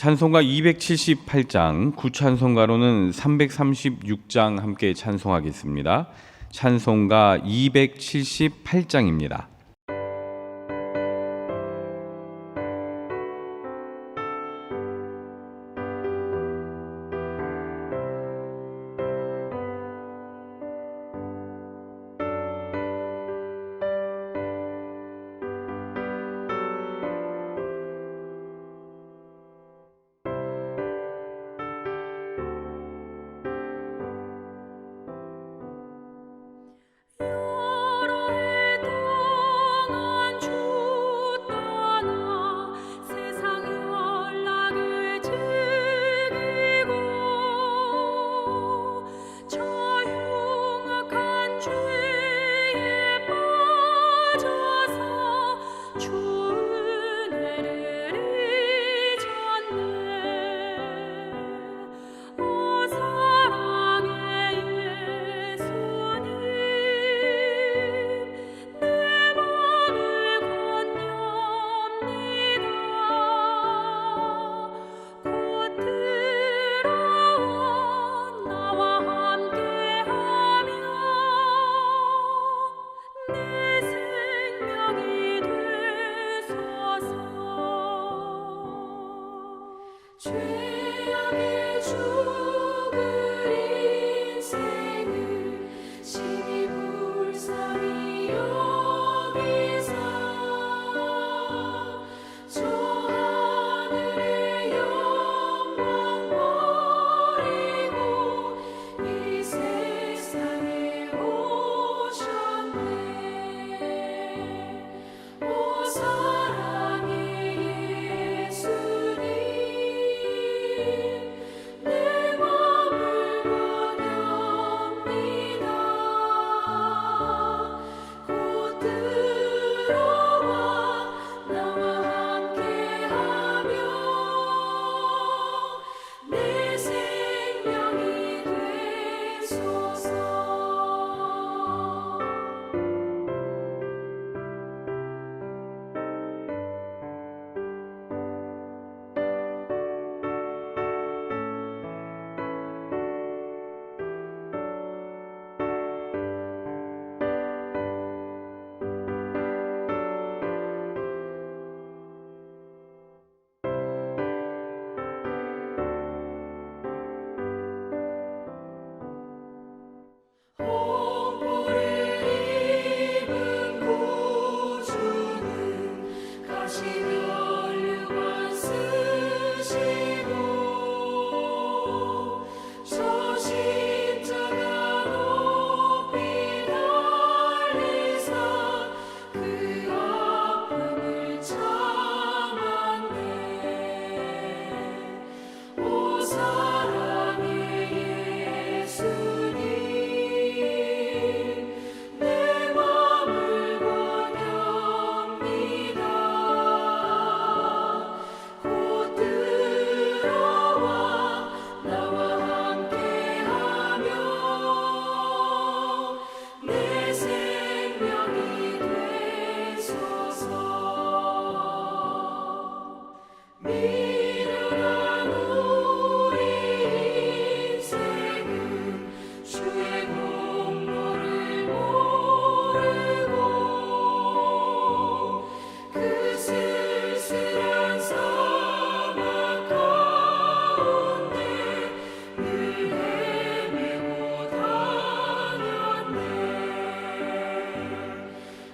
찬송가 278장, 구찬송가로는 336장 함께 찬송하겠습니다. 찬송가 278장입니다. 죄악의 죽을 인생을 심히 불쌍히 여기사 저 하늘의 영광 버리고 이 세상에 오셨네. 오 사랑의 예수님, 내 맘을 원합니다. 곧 들어와 나와 함께하며 내 생명이 되소서. 홍보를 입은 구주는 가시면류관 쓰시고 저 십자가 높이 달리사 그 아픔을 참았네. 오 사랑의 예수님, 내 맘을 원합니다. 곧 들어와 나와 함께하며 내 생명이 되소서. 미련한 우리 인생은 주의 공로를 모르고 그 쓸쓸한 사막 가운데 늘 헤매고 다녔네.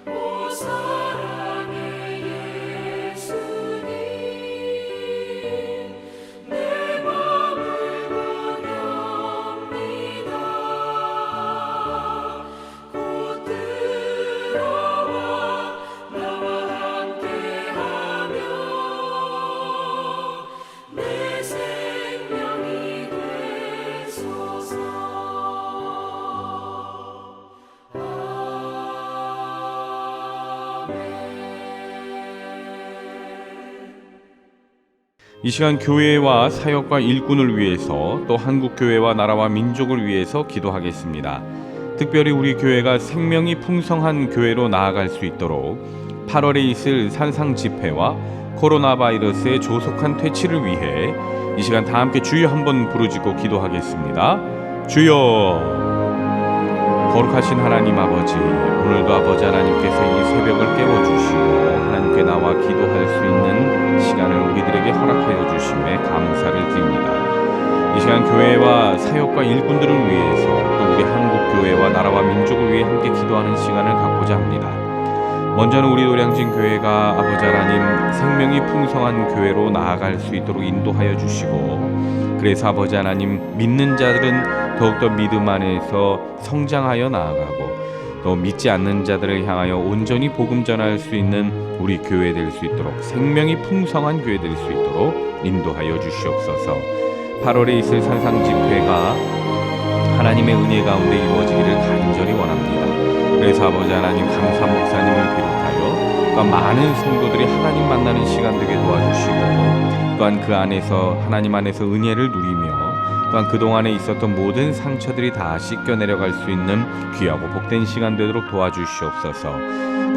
오 사랑의 예수님, 내 맘을 원합니다. 곧 들어와 나와 함께하며 내 생명이 되소서. 이 시간 교회와 사역과 일꾼을 위해서 또 한국 교회와 나라와 민족을 위해서 기도하겠습니다. 특별히 우리 교회가 생명이 풍성한 교회로 나아갈 수 있도록 8월에 있을 산상 집회와 코로나 바이러스의 조속한 퇴치를 위해 이 시간 다 함께 주여 한번 부르짖고 기도하겠습니다. 주여. 거룩하신 하나님 아버지, 오늘도 아버지 하나님께서 이 새벽을 깨워주시고 하나님께 나와 기도할 수 있는 시간을 우리들에게 허락하여 주심에 감사를 드립니다. 이 시간 교회와 사역과 일꾼들을 위해서 또 우리 한국교회와 나라와 민족을 위해 함께 기도하는 시간을 갖고자 합니다. 먼저는 우리 노량진 교회가 아버지 하나님 생명이 풍성한 교회로 나아갈 수 있도록 인도하여 주시고, 그래서 아버지 하나님 믿는 자들은 더욱더 믿음 안에서 성장하여 나아가고 또 믿지 않는 자들을 향하여 온전히 복음 전할 수 있는 우리 교회 될 수 있도록, 생명이 풍성한 교회 될 수 있도록 인도하여 주시옵소서. 8월에 있을 산상 집회가 하나님의 은혜 가운데 이루어지기를 간절히 원합니다. 그래서 아버지 하나님 강사 목사님을 비롯하여 또한 많은 성도들이 하나님 만나는 시간 되게 도와주시고, 또한 그 안에서 하나님 안에서 은혜를 누리며 또한 그동안에 있었던 모든 상처들이 다 씻겨내려갈 수 있는 귀하고 복된 시간 되도록 도와주시옵소서.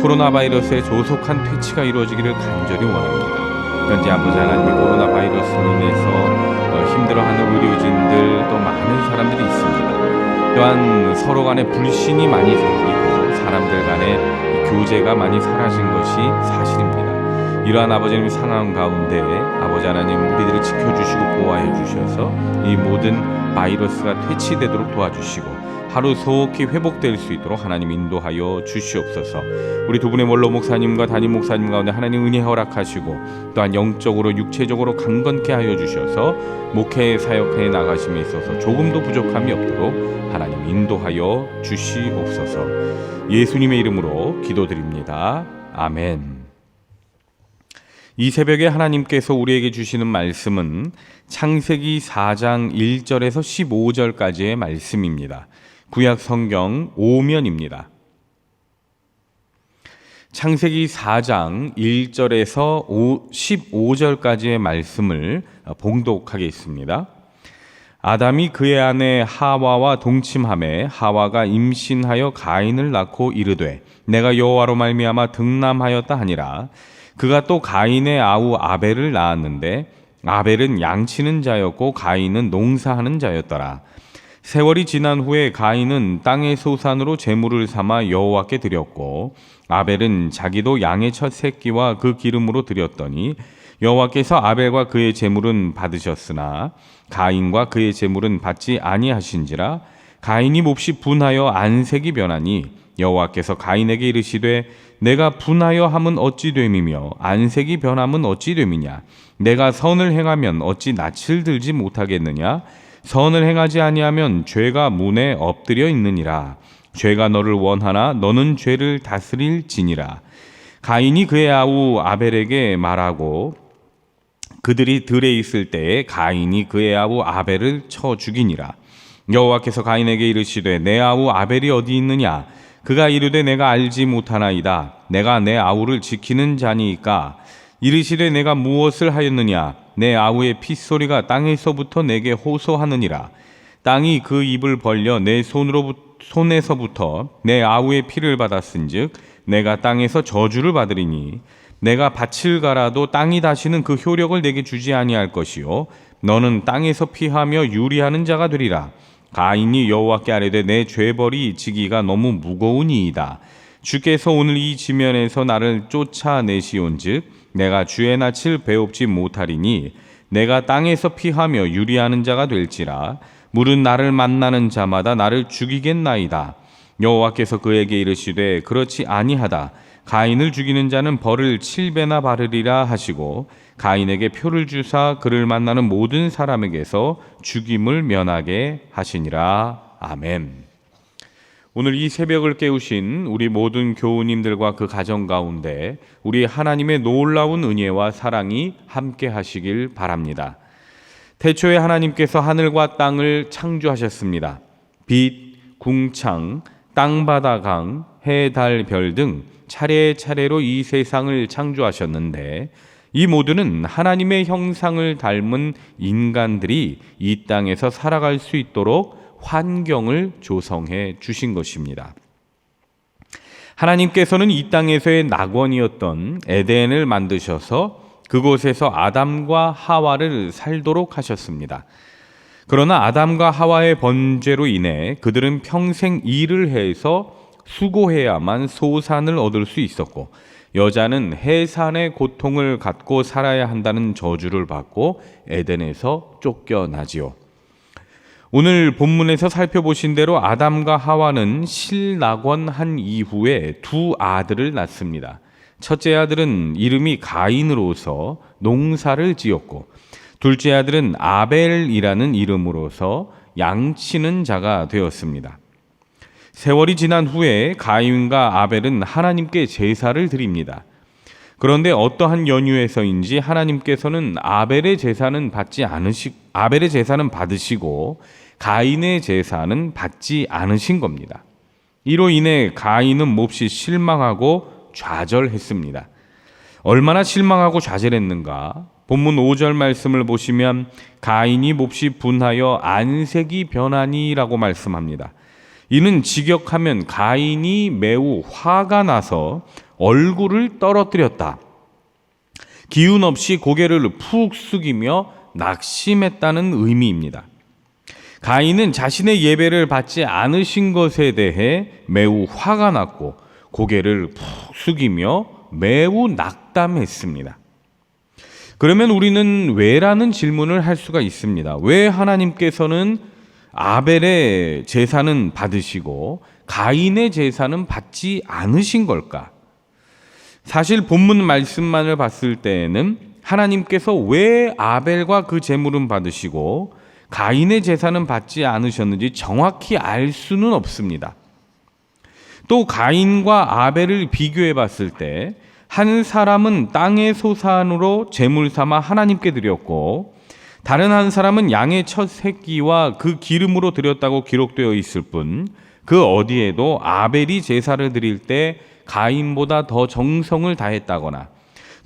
코로나 바이러스의 조속한 퇴치가 이루어지기를 간절히 원합니다. 현재 아버지 하나님이 코로나 바이러스로 인해서 힘들어하는 의료진들 또 많은 사람들이 있습니다. 또한 서로 간에 불신이 많이 생기고 사람들 간에 교제가 많이 사라진 것이 사실입니다. 이러한 아버지 하나님 상황 가운데 아버지 하나님 우리들을 지켜주시고 보호하여 주셔서 이 모든 바이러스가 퇴치되도록 도와주시고 하루 속히 회복될 수 있도록 하나님 인도하여 주시옵소서. 우리 두 분의 원로 목사님과 담임 목사님 가운데 하나님 은혜 허락하시고 또한 영적으로 육체적으로 강건케 하여 주셔서 목회 사역에 나가심에 있어서 조금도 부족함이 없도록 하나님 인도하여 주시옵소서. 예수님의 이름으로 기도드립니다. 아멘. 이 새벽에 하나님께서 우리에게 주시는 말씀은 창세기 4장 1절에서 15절까지의 말씀입니다. 구약 성경 5면입니다. 창세기 4장 1절에서 15절까지의 말씀을 봉독하겠습니다. 아담이 그의 아내 하와와 동침하매 하와가 임신하여 가인을 낳고 이르되 내가 여호와로 말미암아 등남하였다 하니라. 그가 또 가인의 아우 아벨을 낳았는데 아벨은 양치는 자였고 가인은 농사하는 자였더라. 세월이 지난 후에 가인은 땅의 소산으로 제물을 삼아 여호와께 드렸고 아벨은 자기도 양의 첫 새끼와 그 기름으로 드렸더니 여호와께서 아벨과 그의 제물은 받으셨으나 가인과 그의 제물은 받지 아니하신지라. 가인이 몹시 분하여 안색이 변하니 여호와께서 가인에게 이르시되 내가 분하여 함은 어찌 됨이며 안색이 변함은 어찌 됨이냐. 내가 선을 행하면 어찌 낯을 들지 못하겠느냐. 선을 행하지 아니하면 죄가 문에 엎드려 있느니라. 죄가 너를 원하나 너는 죄를 다스릴지니라. 가인이 그의 아우 아벨에게 말하고 그들이 들에 있을 때에 가인이 그의 아우 아벨을 쳐 죽이니라. 여호와께서 가인에게 이르시되 내 아우 아벨이 어디 있느냐. 그가 이르되 내가 알지 못하나이다. 내가 내 아우를 지키는 자니이까. 이르시되 내가 무엇을 하였느냐. 내 아우의 핏소리가 땅에서부터 내게 호소하느니라. 땅이 그 입을 벌려 내 손에서부터 내 아우의 피를 받았은즉 내가 땅에서 저주를 받으리니 내가 밭을 갈아도 땅이 다시는 그 효력을 내게 주지 아니할 것이요 너는 땅에서 피하며 유리하는 자가 되리라. 가인이 여호와께 아뢰되 내 죄벌이 지기가 너무 무거우니이다. 주께서 오늘 이 지면에서 나를 쫓아내시온즉 내가 주의 낯을 배웁지 못하리니 내가 땅에서 피하며 유리하는 자가 될지라. 물은 나를 만나는 자마다 나를 죽이겠나이다. 여호와께서 그에게 이르시되 그렇지 아니하다. 가인을 죽이는 자는 벌을 7배나 받으리라 하시고 가인에게 표를 주사 그를 만나는 모든 사람에게서 죽임을 면하게 하시니라. 아멘. 오늘 이 새벽을 깨우신 우리 모든 교우님들과 그 가정 가운데 우리 하나님의 놀라운 은혜와 사랑이 함께 하시길 바랍니다. 태초에 하나님께서 하늘과 땅을 창조하셨습니다. 빛, 궁창, 땅바다 강, 해, 달, 별 등 차례차례로 이 세상을 창조하셨는데 이 모두는 하나님의 형상을 닮은 인간들이 이 땅에서 살아갈 수 있도록 환경을 조성해 주신 것입니다. 하나님께서는 이 땅에서의 낙원이었던 에덴을 만드셔서 그곳에서 아담과 하와를 살도록 하셨습니다. 그러나 아담과 하와의 번죄로 인해 그들은 평생 일을 해서 수고해야만 소산을 얻을 수 있었고, 여자는 해산의 고통을 갖고 살아야 한다는 저주를 받고 에덴에서 쫓겨나지요. 오늘 본문에서 살펴보신 대로 아담과 하와는 실낙원한 이후에 두 아들을 낳습니다. 첫째 아들은 이름이 가인으로서 농사를 지었고, 둘째 아들은 아벨이라는 이름으로서 양치는 자가 되었습니다. 세월이 지난 후에 가인과 아벨은 하나님께 제사를 드립니다. 그런데 어떠한 연유에서인지 하나님께서는 아벨의 제사는 받으시고 가인의 제사는 받지 않으신 겁니다. 이로 인해 가인은 몹시 실망하고 좌절했습니다. 얼마나 실망하고 좌절했는가? 본문 5절 말씀을 보시면 가인이 몹시 분하여 안색이 변하니라고 말씀합니다. 이는 직역하면 가인이 매우 화가 나서 얼굴을 떨어뜨렸다, 기운 없이 고개를 푹 숙이며 낙심했다는 의미입니다. 가인은 자신의 예배를 받지 않으신 것에 대해 매우 화가 났고 고개를 푹 숙이며 매우 낙담했습니다. 그러면 우리는 왜라는 질문을 할 수가 있습니다. 왜 하나님께서는 아벨의 제사는 받으시고 가인의 제사는 받지 않으신 걸까? 사실 본문 말씀만을 봤을 때에는 하나님께서 왜 아벨과 그 제물은 받으시고 가인의 제사는 받지 않으셨는지 정확히 알 수는 없습니다. 또 가인과 아벨을 비교해 봤을 때 한 사람은 땅의 소산으로 제물 삼아 하나님께 드렸고, 다른 한 사람은 양의 첫 새끼와 그 기름으로 드렸다고 기록되어 있을 뿐, 그 어디에도 아벨이 제사를 드릴 때 가인보다 더 정성을 다했다거나,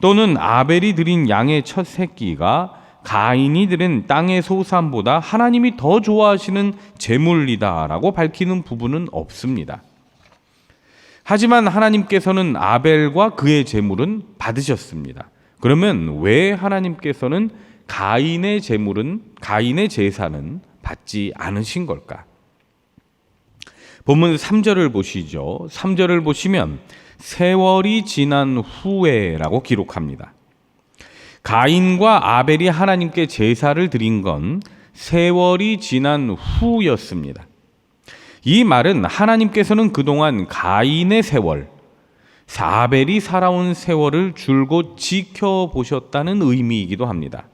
또는 아벨이 드린 양의 첫 새끼가 가인이 드린 땅의 소산보다 하나님이 더 좋아하시는 제물이다라고 밝히는 부분은 없습니다. 하지만 하나님께서는 아벨과 그의 제물은 받으셨습니다. 그러면 왜 하나님께서는 가인의 제사는 받지 않으신 걸까? 본문 3절을 보시죠. 3절을 보시면 세월이 지난 후에라고 기록합니다. 가인과 아벨이 하나님께 제사를 드린 건 세월이 지난 후였습니다. 이 말은 하나님께서는 그동안 가인의 세월, 아벨이 살아온 세월을 줄곧 지켜보셨다는 의미이기도 합니다.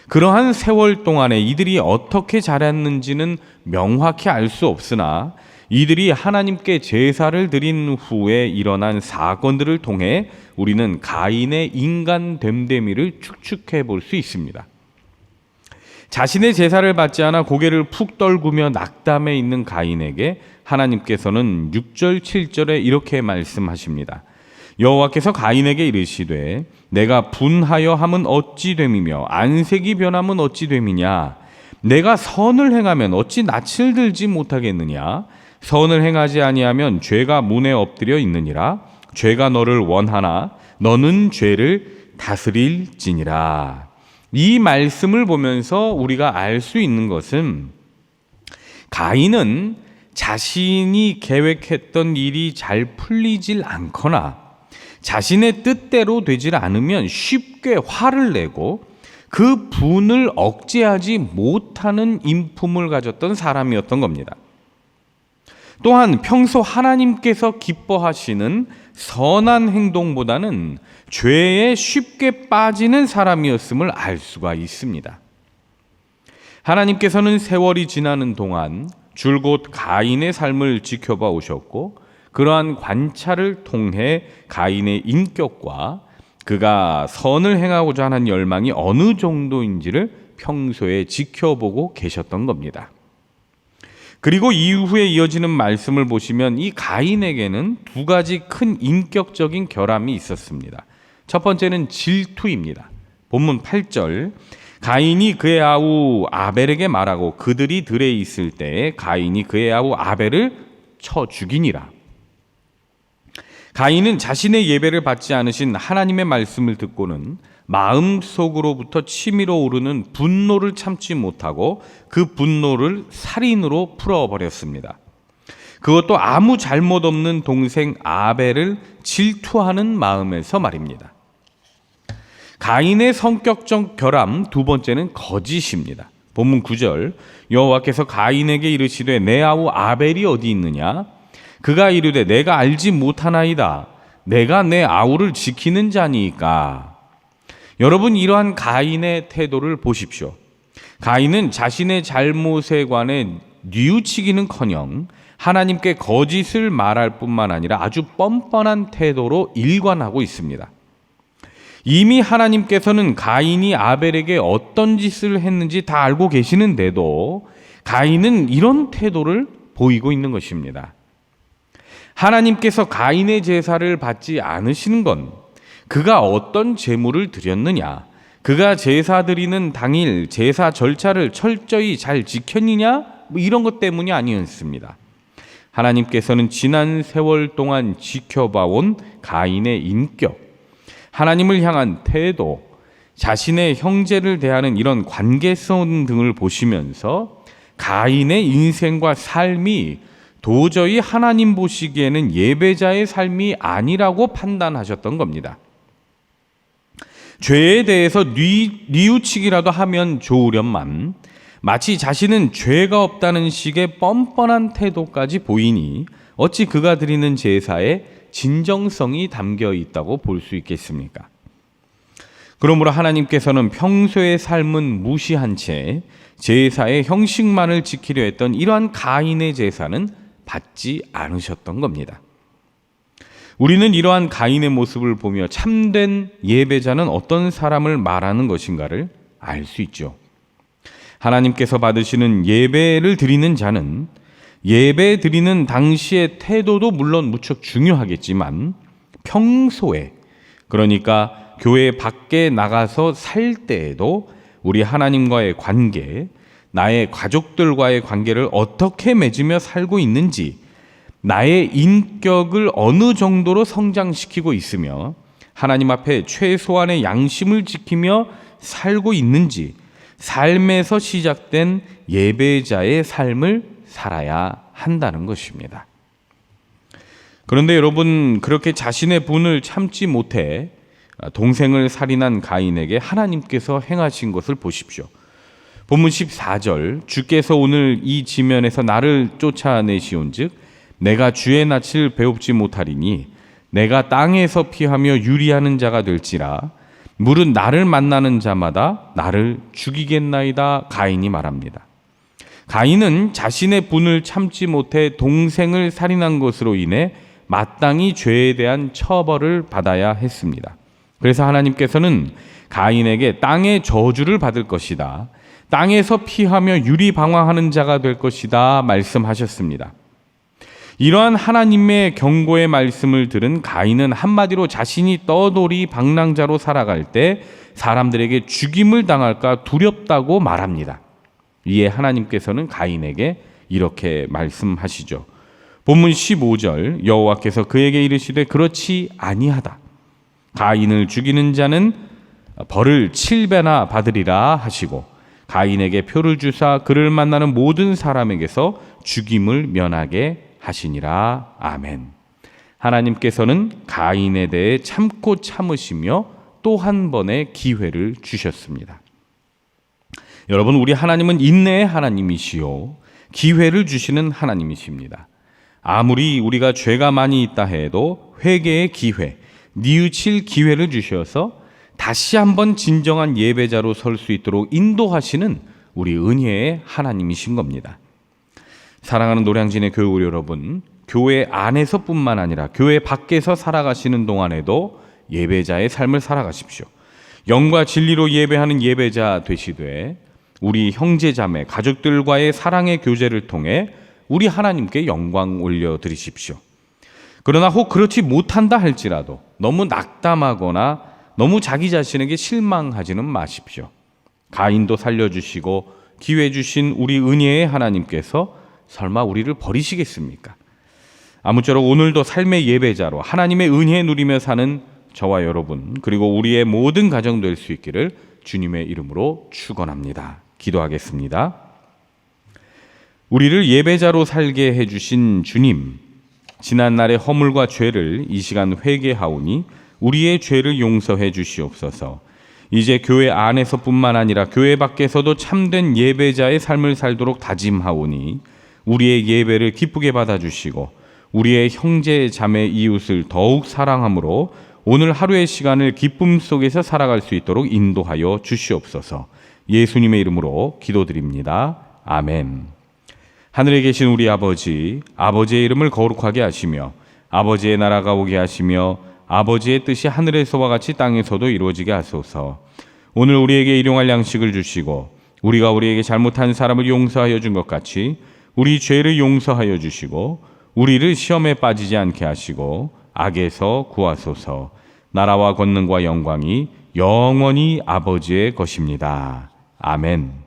그러한 세월 동안에 이들이 어떻게 자랐는지는 명확히 알 수 없으나 이들이 하나님께 제사를 드린 후에 일어난 사건들을 통해 우리는 가인의 인간 됨됨이를 추측해 볼 수 있습니다. 자신의 제사를 받지 않아 고개를 푹 떨구며 낙담해 있는 가인에게 하나님께서는 6절 7절에 이렇게 말씀하십니다. 여호와께서 가인에게 이르시되 내가 분하여 함은 어찌 됨이며 안색이 변함은 어찌 됨이냐? 내가 선을 행하면 어찌 낯을 들지 못하겠느냐? 선을 행하지 아니하면 죄가 문에 엎드려 있느니라. 죄가 너를 원하나 너는 죄를 다스릴지니라. 이 말씀을 보면서 우리가 알 수 있는 것은 가인은 자신이 계획했던 일이 잘 풀리질 않거나 자신의 뜻대로 되질 않으면 쉽게 화를 내고 그 분을 억제하지 못하는 인품을 가졌던 사람이었던 겁니다. 또한 평소 하나님께서 기뻐하시는 선한 행동보다는 죄에 쉽게 빠지는 사람이었음을 알 수가 있습니다. 하나님께서는 세월이 지나는 동안 줄곧 가인의 삶을 지켜봐 오셨고, 그러한 관찰을 통해 가인의 인격과 그가 선을 행하고자 하는 열망이 어느 정도인지를 평소에 지켜보고 계셨던 겁니다. 그리고 이후에 이어지는 말씀을 보시면 이 가인에게는 두 가지 큰 인격적인 결함이 있었습니다. 첫 번째는 질투입니다. 본문 8절, 가인이 그의 아우 아벨에게 말하고 그들이 들에 있을 때에 가인이 그의 아우 아벨을 쳐 죽이니라. 가인은 자신의 예배를 받지 않으신 하나님의 말씀을 듣고는 마음속으로부터 치밀어 오르는 분노를 참지 못하고 그 분노를 살인으로 풀어버렸습니다. 그것도 아무 잘못 없는 동생 아벨을 질투하는 마음에서 말입니다. 가인의 성격적 결함 두 번째는 거짓입니다. 본문 9절, 여호와께서 가인에게 이르시되 내 아우 아벨이 어디 있느냐? 그가 이르되 내가 알지 못하나이다. 내가 내 아우를 지키는 자니까. 여러분, 이러한 가인의 태도를 보십시오. 가인은 자신의 잘못에 관해 뉘우치기는커녕 하나님께 거짓을 말할 뿐만 아니라 아주 뻔뻔한 태도로 일관하고 있습니다. 이미 하나님께서는 가인이 아벨에게 어떤 짓을 했는지 다 알고 계시는데도 가인은 이런 태도를 보이고 있는 것입니다. 하나님께서 가인의 제사를 받지 않으시는 건 그가 어떤 제물을 드렸느냐, 그가 제사 드리는 당일 제사 절차를 철저히 잘 지켰느냐, 이런 것 때문이 아니었습니다. 하나님께서는 지난 세월 동안 지켜봐온 가인의 인격, 하나님을 향한 태도, 자신의 형제를 대하는 이런 관계성 등을 보시면서 가인의 인생과 삶이 도저히 하나님 보시기에는 예배자의 삶이 아니라고 판단하셨던 겁니다. 죄에 대해서 뉘우치기라도 하면 좋으련만 마치 자신은 죄가 없다는 식의 뻔뻔한 태도까지 보이니 어찌 그가 드리는 제사에 진정성이 담겨 있다고 볼 수 있겠습니까? 그러므로 하나님께서는 평소의 삶은 무시한 채 제사의 형식만을 지키려 했던 이러한 가인의 제사는 받지 않으셨던 겁니다. 우리는 이러한 가인의 모습을 보며 참된 예배자는 어떤 사람을 말하는 것인가를 알 수 있죠. 하나님께서 받으시는 예배를 드리는 자는 예배 드리는 당시의 태도도 물론 무척 중요하겠지만 평소에, 그러니까 교회 밖에 나가서 살 때에도 우리 하나님과의 관계, 나의 가족들과의 관계를 어떻게 맺으며 살고 있는지, 나의 인격을 어느 정도로 성장시키고 있으며 하나님 앞에 최소한의 양심을 지키며 살고 있는지, 삶에서 시작된 예배자의 삶을 살아야 한다는 것입니다. 그런데 여러분, 그렇게 자신의 분을 참지 못해 동생을 살인한 가인에게 하나님께서 행하신 것을 보십시오. 본문 14절, 주께서 오늘 이 지면에서 나를 쫓아내시온즉 내가 주의 낯을 배웁지 못하리니 내가 땅에서 피하며 유리하는 자가 될지라 물은 나를 만나는 자마다 나를 죽이겠나이다. 가인이 말합니다. 가인은 자신의 분을 참지 못해 동생을 살인한 것으로 인해 마땅히 죄에 대한 처벌을 받아야 했습니다. 그래서 하나님께서는 가인에게 땅의 저주를 받을 것이다, 땅에서 피하며 유리방황하는 자가 될 것이다 말씀하셨습니다. 이러한 하나님의 경고의 말씀을 들은 가인은 한마디로 자신이 떠돌이 방랑자로 살아갈 때 사람들에게 죽임을 당할까 두렵다고 말합니다. 이에 하나님께서는 가인에게 이렇게 말씀하시죠. 본문 15절, 여호와께서 그에게 이르시되 그렇지 아니하다. 가인을 죽이는 자는 벌을 7배나 받으리라 하시고 가인에게 표를 주사 그를 만나는 모든 사람에게서 죽임을 면하게 하시니라. 아멘. 하나님께서는 가인에 대해 참고 참으시며 또 한 번의 기회를 주셨습니다. 여러분, 우리 하나님은 인내의 하나님이시요 기회를 주시는 하나님이십니다. 아무리 우리가 죄가 많이 있다 해도 회개의 기회, 뉘우칠 기회를 주셔서 다시 한번 진정한 예배자로 설 수 있도록 인도하시는 우리 은혜의 하나님이신 겁니다. 사랑하는 노량진의 교회 우리 여러분, 교회 안에서뿐만 아니라 교회 밖에서 살아가시는 동안에도 예배자의 삶을 살아가십시오. 영과 진리로 예배하는 예배자 되시되 우리 형제자매, 가족들과의 사랑의 교제를 통해 우리 하나님께 영광 올려드리십시오. 그러나 혹 그렇지 못한다 할지라도 너무 낙담하거나 너무 자기 자신에게 실망하지는 마십시오. 가인도 살려주시고 기회 주신 우리 은혜의 하나님께서 설마 우리를 버리시겠습니까? 아무쪼록 오늘도 삶의 예배자로 하나님의 은혜 누리며 사는 저와 여러분, 그리고 우리의 모든 가정 될 수 있기를 주님의 이름으로 축원합니다. 기도하겠습니다. 우리를 예배자로 살게 해주신 주님, 지난날의 허물과 죄를 이 시간 회개하오니 우리의 죄를 용서해 주시옵소서. 이제 교회 안에서뿐만 아니라 교회 밖에서도 참된 예배자의 삶을 살도록 다짐하오니 우리의 예배를 기쁘게 받아주시고 우리의 형제 자매 이웃을 더욱 사랑함으로 오늘 하루의 시간을 기쁨 속에서 살아갈 수 있도록 인도하여 주시옵소서. 예수님의 이름으로 기도드립니다. 아멘. 하늘에 계신 우리 아버지, 아버지의 이름을 거룩하게 하시며 아버지의 나라가 오게 하시며 아버지의 뜻이 하늘에서와 같이 땅에서도 이루어지게 하소서. 오늘 우리에게 일용할 양식을 주시고 우리가 우리에게 잘못한 사람을 용서하여 준 것 같이 우리 죄를 용서하여 주시고 우리를 시험에 빠지지 않게 하시고 악에서 구하소서. 나라와 권능과 영광이 영원히 아버지의 것입니다. 아멘.